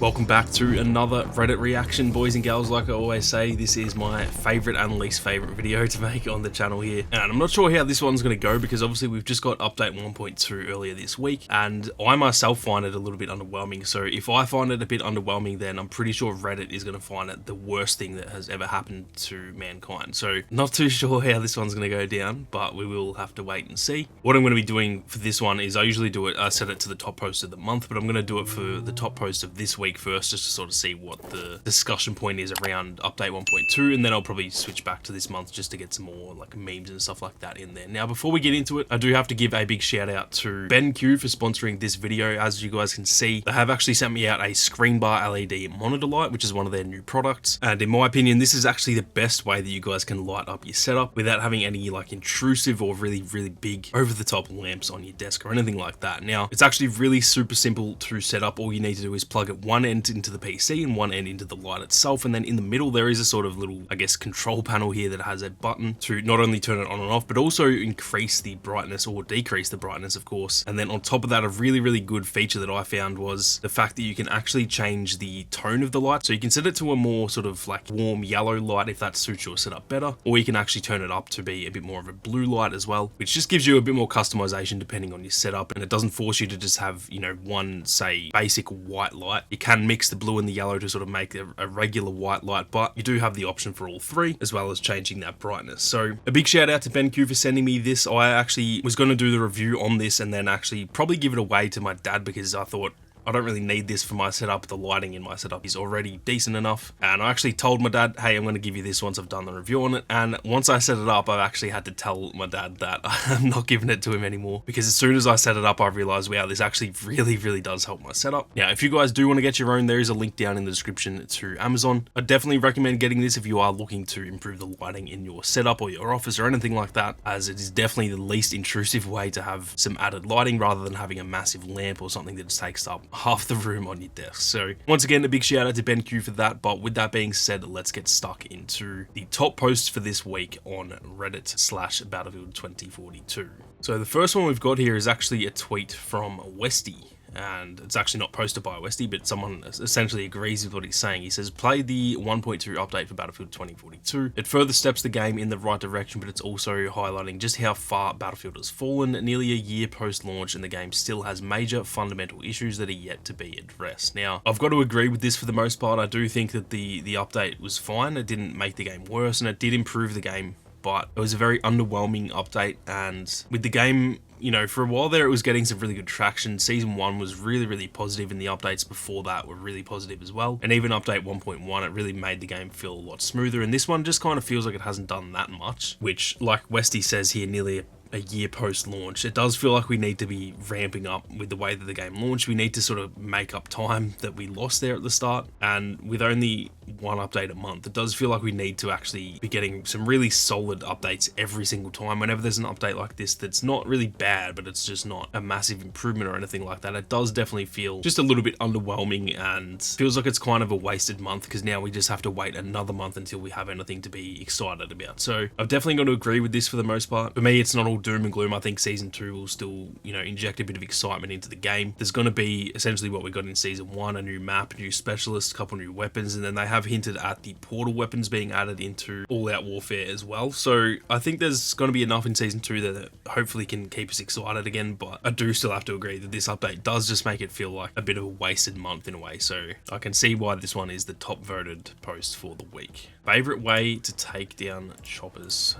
Welcome back to another Reddit reaction, boys and girls. Like I always say, this is my favourite and least favourite video to make on the channel here. And I'm not sure how this one's going to go because obviously we've just got update 1.2 earlier this week. And I myself find it a little bit underwhelming. So if I find it a bit underwhelming, then I'm pretty sure Reddit is going to find it the worst thing that has ever happened to mankind. So not too sure how this one's going to go down, but we will have to wait and see. What I'm going to be doing for this one is I usually do it, I set it to the top post of the month, but I'm going to do it for the top post of this week first, just to sort of see what the discussion point is around update 1.2, and then I'll probably switch back to this month just to get some more like memes and stuff like that in there. Now, before we get into it, I do have to give a big shout out to BenQ for sponsoring this video. As you guys can see, they have actually sent me out a ScreenBar LED monitor light, which is one of their new products, and in my opinion, this is actually the best way that you guys can light up your setup without having any like intrusive or really big over the top lamps on your desk or anything like that. Now, it's actually really super simple to set up. All you need to do is plug it one end into the PC and one end into the light itself, and then in the middle there is a sort of little, I guess, control panel here that has a button to not only turn it on and off, but also increase the brightness or decrease the brightness, of course. And then on top of that, a really good feature that I found was the fact that you can actually change the tone of the light. So you can set it to a more sort of like warm yellow light if that suits your setup better, or you can actually turn it up to be a bit more of a blue light as well, which just gives you a bit more customization depending on your setup, and it doesn't force you to just have, you know, one, say, basic white light. You can mix the blue and the yellow to sort of make a regular white light, but you do have the option for all three, as well as changing that brightness. So a big shout out to BenQ for sending me this. I actually was going to do the review on this and then actually probably give it away to my dad, because I thought, I don't really need this for my setup. The lighting in my setup is already decent enough. And I actually told my dad, hey, I'm going to give you this once I've done the review on it. And once I set it up, I've actually had to tell my dad that I'm not giving it to him anymore, because as soon as I set it up, I realized, wow, this actually really does help my setup. Now, if you guys do want to get your own, there is a link down in the description to Amazon. I definitely recommend getting this if you are looking to improve the lighting in your setup or your office or anything like that, as it is definitely the least intrusive way to have some added lighting rather than having a massive lamp or something that takes up half the room on your desk. So once again, a big shout out to BenQ for that. But with that being said, let's get stuck into the top posts for this week on Reddit/Battlefield2042. So the first one we've got here is actually a tweet from Westy, and it's actually not posted by Westy, but someone essentially agrees with what he's saying. He says, play the 1.2 update for Battlefield 2042. It further steps the game in the right direction, but it's also highlighting just how far Battlefield has fallen. Nearly a year post-launch, and the game still has major fundamental issues that are yet to be addressed. Now, I've got to agree with this for the most part. I do think that the update was fine. It didn't make the game worse, and it did improve the game, but it was a very underwhelming update. And with the game, you know, for a while there, it was getting some really good traction. Season 1 was really positive, and the updates before that were really positive as well. And even update 1.1, it really made the game feel a lot smoother. And this one just kind of feels like it hasn't done that much, which, like Westy says here, nearly a year post-launch, it does feel like we need to be ramping up with the way that the game launched. We need to sort of make up time that we lost there at the start, and with only one update a month, it does feel like we need to actually be getting some really solid updates every single time. Whenever there's an update like this that's not really bad, but it's just not a massive improvement or anything like that, it does definitely feel just a little bit underwhelming, and feels like it's kind of a wasted month, because now we just have to wait another month until we have anything to be excited about. So I've definitely got to agree with this for the most part. For me, it's not all doom and gloom. I think Season 2 will still, you know, inject a bit of excitement into the game. There's going to be essentially what we got in Season 1, a new map, new specialists, a couple new weapons, and then they have hinted at the portal weapons being added into all-out warfare as well. So I think there's going to be enough in Season 2 that hopefully can keep us excited again, but I do still have to agree that this update does just make it feel like a bit of a wasted month in a way. So I can see why this one is the top voted post for the week. Favorite way to take down choppers.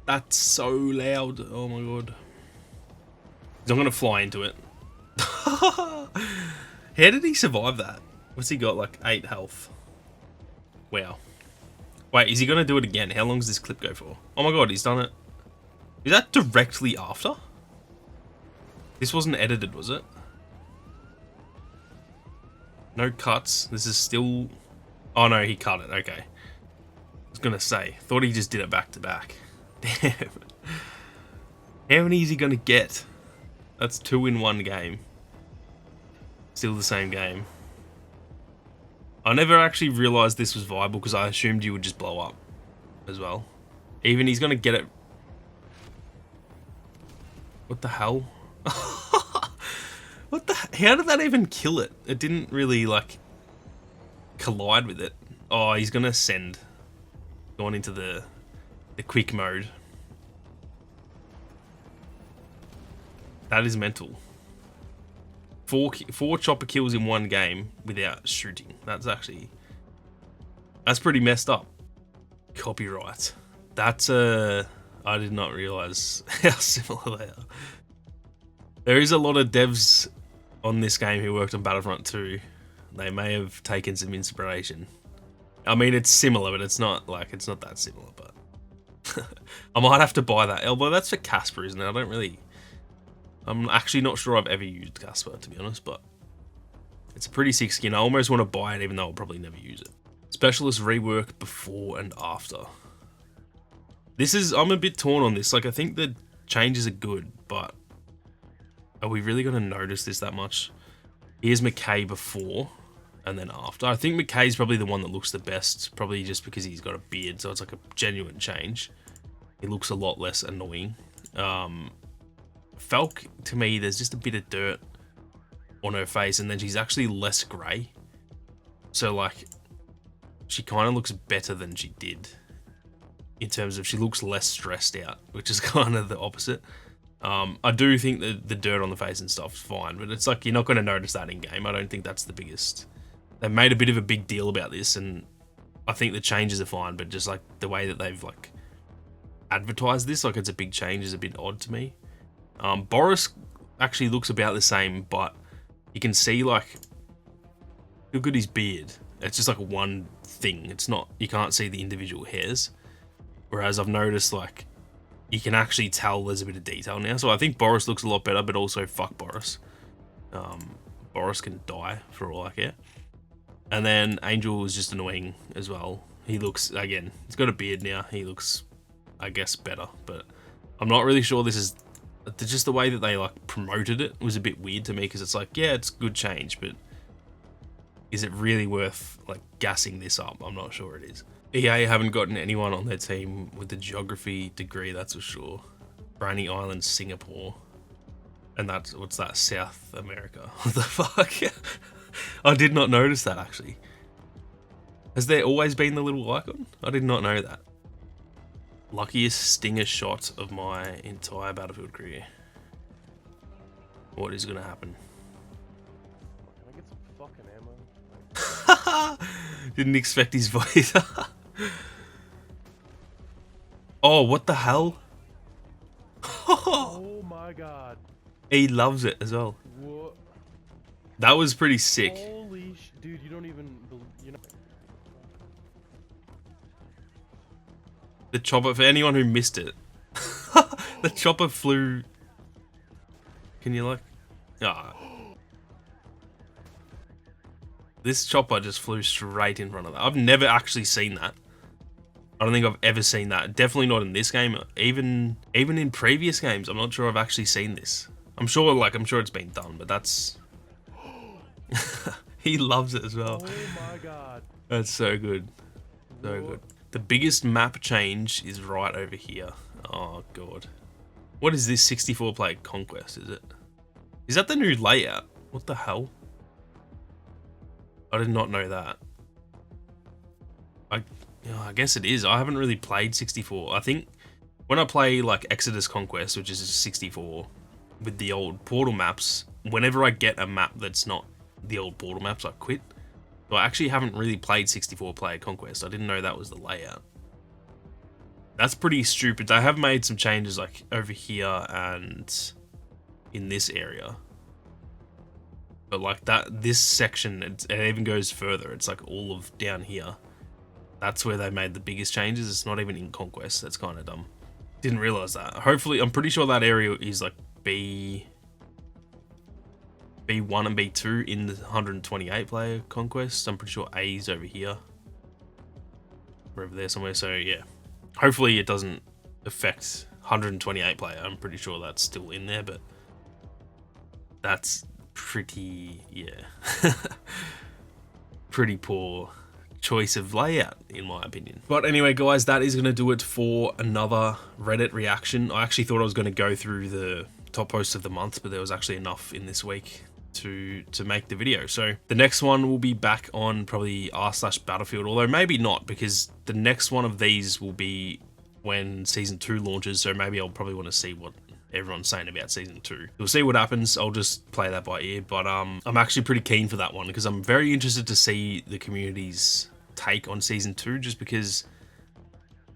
That's so loud. Oh my god. I'm gonna fly into it. How did he survive that? What's he got? Like 8 health. Wow. Wait, is he gonna do it again? How long does this clip go for? Oh my god, he's done it. Is that directly after? This wasn't edited, was it? No cuts. This is still... Oh no, he cut it. Okay. I was gonna say, thought he just did it back to back. Damn. How many is he gonna get? That's 2 in one game. Still the same game. I never actually realized this was viable, because I assumed you would just blow up as well. Even he's gonna get it. What the hell? What the? How did that even kill it? It didn't really like collide with it. Oh, he's gonna send. Going into the quick mode. That is mental. Four chopper kills in one game without shooting. That's pretty messed up. Copyright. That's I did not realize how similar they are. There is a lot of devs on this game who worked on Battlefront 2. They may have taken some inspiration. I mean, it's similar, but it's not that similar, but I might have to buy that. Although that's for Casper, isn't it? I'm actually not sure I've ever used Casper, to be honest, but it's a pretty sick skin. I almost want to buy it, even though I'll probably never use it. Specialist rework before and after. I'm a bit torn on this. Like, I think the changes are good, but are we really going to notice this that much? Here's McKay before and then after. I think McKay's probably the one that looks the best, probably just because he's got a beard, so it's like a genuine change. He looks a lot less annoying. Falk, to me, there's just a bit of dirt on her face, and then she's actually less grey. So, like, she kind of looks better than she did in terms of she looks less stressed out, which is kind of the opposite. I do think that the dirt on the face and stuff is fine, but it's like you're not going to notice that in game. I don't think that's the biggest. They've made a bit of a big deal about this, and I think the changes are fine, but just like the way that they've like advertised this, like it's a big change, is a bit odd to me. Boris actually looks about the same, but you can see like look at his beard. It's just like one thing. It's not, you can't see the individual hairs. Whereas I've noticed like you can actually tell there's a bit of detail now. So I think Boris looks a lot better, but also fuck Boris. Boris can die for all I care. And then Angel is just annoying as well. He looks, again, he's got a beard now. He looks, I guess, better, but I'm not really sure this is, just the way that they like promoted it was a bit weird to me, because it's like, yeah, it's good change, but is it really worth like gassing this up? I'm not sure it is. EA haven't gotten anyone on their team with the geography degree, that's for sure. Brainy Island, Singapore. And that's, what's that, South America? What the fuck? I did not notice that, actually. Has there always been the little icon? I did not know that. Luckiest stinger shot of my entire Battlefield career. What is gonna happen? Can I get some fucking ammo? Didn't expect his voice. Oh, what the hell? Oh my god. He loves it as well. What? That was pretty sick. Holy dude, you don't even, you know. The chopper, for anyone who missed it, the chopper flew. Can you like? Ah. This chopper just flew straight in front of that. I've never actually seen that. I don't think I've ever seen that. Definitely not in this game. Even in previous games, I'm not sure I've actually seen this. I'm sure it's been done, but that's. He loves it as well. Oh my god. That's so good. So good. The biggest map change is right over here. Oh god. What is this 64 player Conquest, is it? Is that the new layout? What the hell? I did not know that. I guess it is. I haven't really played 64. I think when I play like Exodus Conquest, which is 64, with the old Portal maps, whenever I get a map that's not the old Portal maps, I quit. So I actually haven't really played 64 player Conquest. I didn't know that was the layout. That's pretty stupid. They have made some changes like over here and in this area. But like this section, it even goes further. It's like all of down here. That's where they made the biggest changes. It's not even in Conquest. That's kind of dumb. Didn't realize that. Hopefully, I'm pretty sure that area is like B1 and B2 in the 128 player Conquest. I'm pretty sure A's over here. We're over there somewhere. So yeah, hopefully it doesn't affect 128 player. I'm pretty sure that's still in there, but that's pretty, yeah, pretty poor choice of layout in my opinion. But anyway guys, that is going to do it for another Reddit reaction. I actually thought I was going to go through the top posts of the month, but there was actually enough in this week to make the video. So the next one will be back on probably r/Battlefield, although maybe not, because the next one of these will be when Season 2 launches, so maybe I'll probably want to see what everyone's saying about Season 2. We'll see what happens. I'll just play that by ear, but I'm actually pretty keen for that one because I'm very interested to see the community's take on Season 2, just because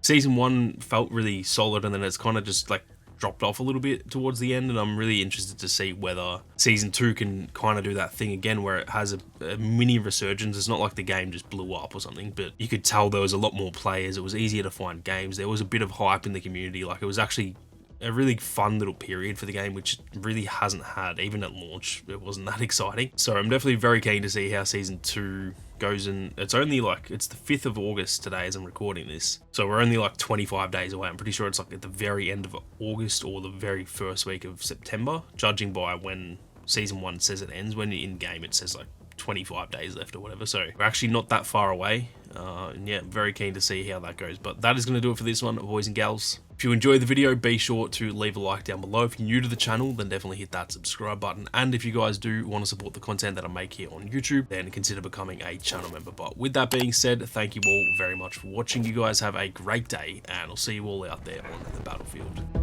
Season 1 felt really solid and then it's kind of just like dropped off a little bit towards the end, and I'm really interested to see whether Season 2 can kind of do that thing again where it has a mini resurgence. It's not like the game just blew up or something, but you could tell there was a lot more players. It was easier to find games. There was a bit of hype in the community. Like, it was actually a really fun little period for the game, which it really hasn't had. Even at launch, it wasn't that exciting. So I'm definitely very keen to see how Season 2 goes, and it's only like, it's the 5th of August today as I'm recording this, so we're only like 25 days away. I'm pretty sure it's like at the very end of August or the very first week of September, judging by when Season 1 says it ends. When in game it says like 25 days left or whatever, so we're actually not that far away. And yeah, very keen to see how that goes. But that is going to do it for this one, boys and gals. If you enjoyed the video, be sure to leave a like down below. If you're new to the channel, then definitely hit that subscribe button. And if you guys do want to support the content that I make here on YouTube, then consider becoming a channel member. But with that being said, thank you all very much for watching. You guys have a great day, and I'll see you all out there on the battlefield.